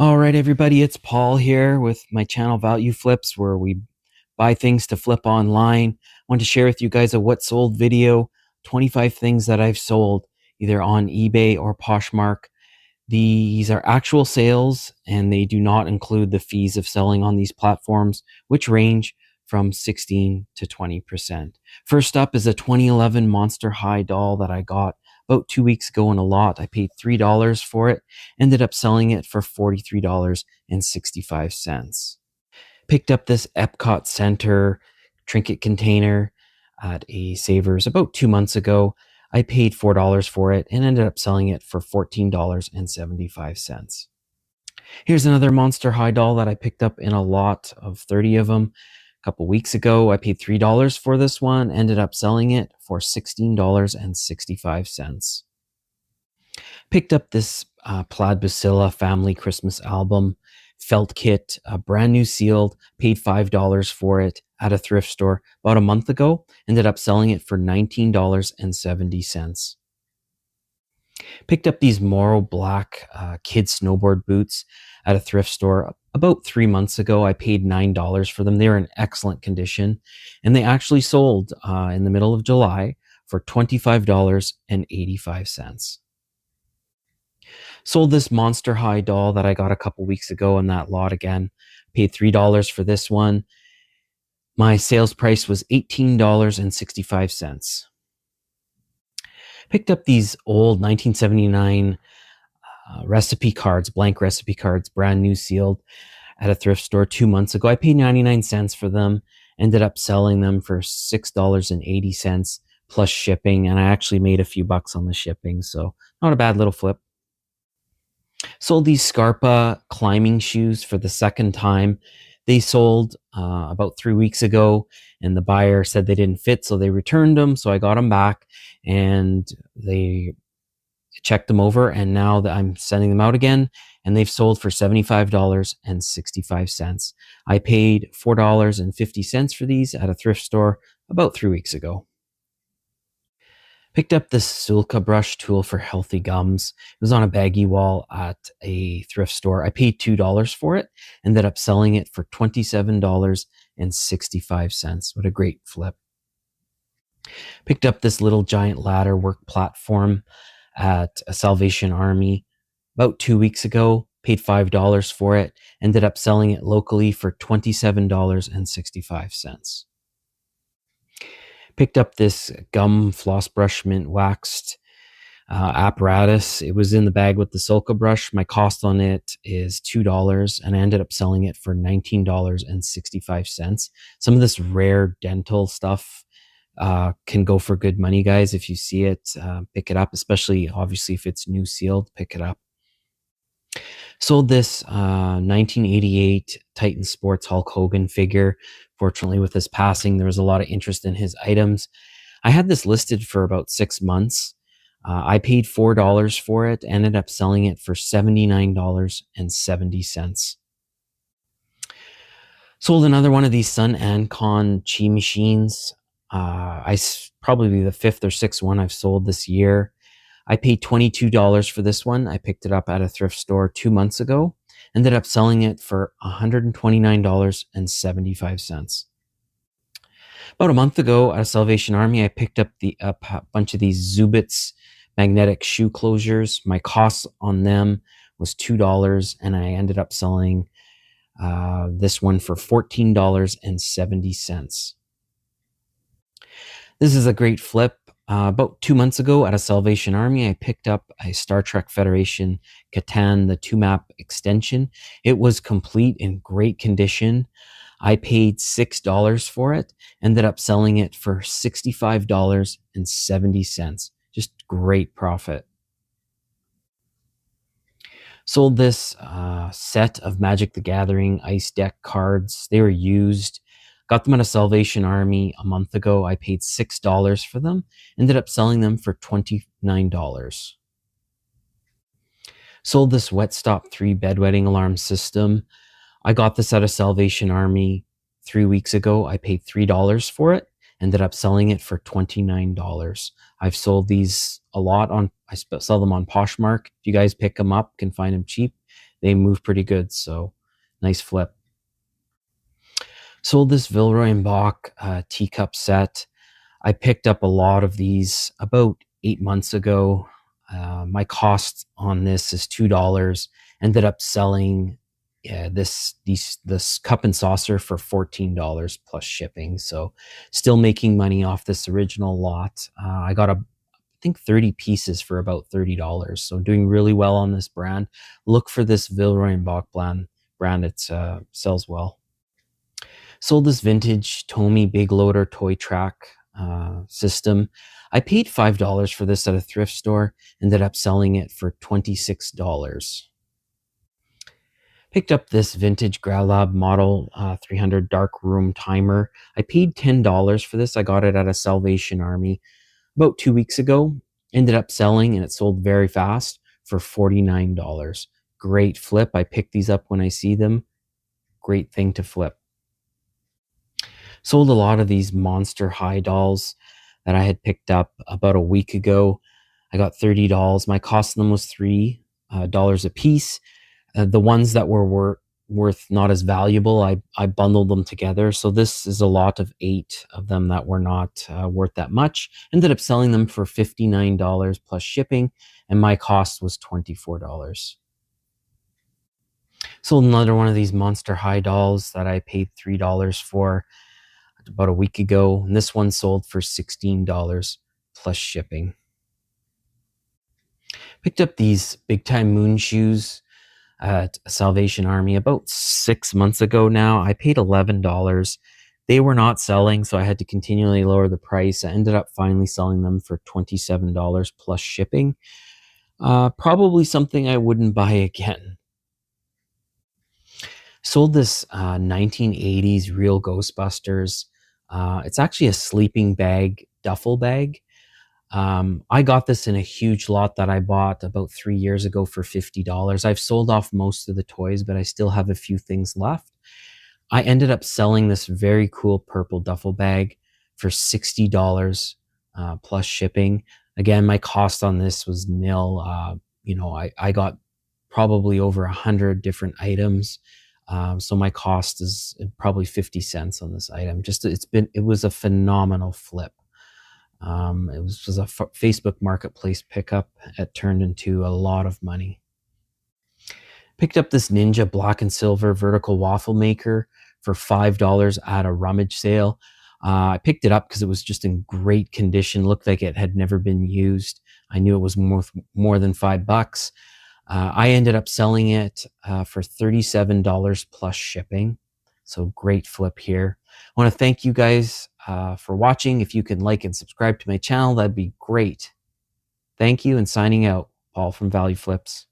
All right, everybody, it's Paul here with my channel Value Flips, where we buy things to flip online. I want to share with you guys a what sold video, 25 things that I've sold either on eBay or Poshmark. These are actual sales and they do not include the fees of selling on these platforms, which range from 16 to 20%. First up is a 2011 Monster High doll that I got about 2 weeks ago in a lot. I paid $3 for it, ended up selling it for $43.65. Picked up this Epcot Center trinket container at a Savers about 2 months ago. I paid $4 for it and ended up selling it for $14.75. Here's another Monster High doll that I picked up in a lot of 30 of them a couple weeks ago. I paid $3 for this one, ended up selling it for $16.65. Picked up this Plaid Bacilla family Christmas album felt kit, brand new sealed, paid $5 for it at a thrift store about a month ago, ended up selling it for $19.70. Picked up these Moro black kid snowboard boots at a thrift store about 3 months ago. I paid $9 for them. They were in excellent condition, and they actually sold in the middle of July for $25.85. Sold this Monster High doll that I got a couple weeks ago in that lot again. Paid $3 for this one. My sales price was $18.65. Picked up these old 1979 recipe cards, blank recipe cards, brand new sealed at a thrift store 2 months ago. I paid 99 cents for them, ended up selling them for $6.80 plus shipping, and I actually made a few bucks on the shipping, so not a bad little flip. Sold these Scarpa climbing shoes for the second time. They sold about 3 weeks ago, and the buyer said they didn't fit, so they returned them. So I got them back, and they checked them over, and now that I'm sending them out again, and they've sold for $75.65. I paid $4.50 for these at a thrift store about 3 weeks ago. Picked up this Sulka brush tool for healthy gums. It was on a baggy wall at a thrift store. I paid $2 for it, ended up selling it for $27.65. What a great flip. Picked up this little giant ladder work platform at a Salvation Army about 2 weeks ago. Paid $5 for it, ended up selling it locally for $27.65. Picked up this gum floss brush mint waxed apparatus. It was in the bag with the Sulka brush. My cost on it is $2, and I ended up selling it for $19.65. Some of this rare dental stuff can go for good money, guys. If you see it, pick it up, especially obviously if it's new sealed, pick it up. Sold this 1988 Titan Sports Hulk Hogan figure. Fortunately, with his passing, there was a lot of interest in his items. I had this listed for about 6 months. I paid $4 for it, ended up selling it for $79.70. Sold another one of these Sun Ancon Chi machines. Probably the fifth or sixth one I've sold this year. I paid $22 for this one. I picked it up at a thrift store 2 months ago. Ended up selling it for $129.75. About a month ago at a Salvation Army, I picked up a bunch of these Zubits magnetic shoe closures. My cost on them was $2, and I ended up selling this one for $14.70. This is a great flip. About 2 months ago at a Salvation Army, I picked up a Star Trek Federation Catan, the 2-map extension. It was complete in great condition. I paid $6 for it, ended up selling it for $65.70. Just great profit. Sold this set of Magic the Gathering ice deck cards. They were used. Got them at a Salvation Army a month ago. I paid $6 for them. Ended up selling them for $29. Sold this Wet Stop 3 bedwetting alarm system. I got this at a Salvation Army 3 weeks ago. I paid $3 for it. Ended up selling it for $29. I've sold these a lot I sell them on Poshmark. If you guys pick them up, can find them cheap. they move pretty good. So nice flip. Sold this Villeroy and Boch teacup set. I picked up a lot of these about 8 months ago. My cost on this is $2. Ended up selling this cup and saucer for $14 plus shipping. So still making money off this original lot. I got I think 30 pieces for about $30. So doing really well on this brand. Look for this Villeroy and Boch brand. It sells well. Sold this vintage Tomy big loader toy track system. I paid $5 for this at a thrift store, ended up selling it for $26. Picked up this vintage Growlab Model 300 dark room timer. I paid $10 for this. I got it at a Salvation Army about 2 weeks ago. Ended up selling, and it sold very fast for $49. Great flip. I pick these up when I see them. Great thing to flip. Sold a lot of these Monster High dolls that I had picked up about a week ago. I got $30. My cost of them was $3 a piece. The ones that were worth not as valuable, I bundled them together. So this is a lot of 8 of them that were not worth that much. Ended up selling them for $59 plus shipping, and my cost was $24. Sold another one of these Monster High dolls that I paid $3 for about a week ago, and this one sold for $16 plus shipping. Picked up these big time moon shoes at Salvation Army about 6 months ago now. I paid $11. They were not selling, so I had to continually lower the price. I ended up finally selling them for $27 plus shipping. Probably something I wouldn't buy again. Sold this 1980s real Ghostbusters. It's actually a sleeping bag, duffel bag. I got this in a huge lot that I bought about 3 years ago for $50. I've sold off most of the toys, but I still have a few things left. I ended up selling this very cool purple duffel bag for $60 plus shipping. Again, my cost on this was nil. I got probably over 100 different items. So my cost is probably 50 cents on this item. It was a phenomenal flip. It was a Facebook Marketplace pickup. It turned into a lot of money. Picked up this Ninja black and silver vertical waffle maker for $5 at a rummage sale. I picked it up because it was just in great condition. Looked like it had never been used. I knew it was more than $5. I ended up selling it for $37 plus shipping. So great flip here. I want to thank you guys for watching. If you can like and subscribe to my channel, that'd be great. Thank you, and signing out, Paul from Value Flips.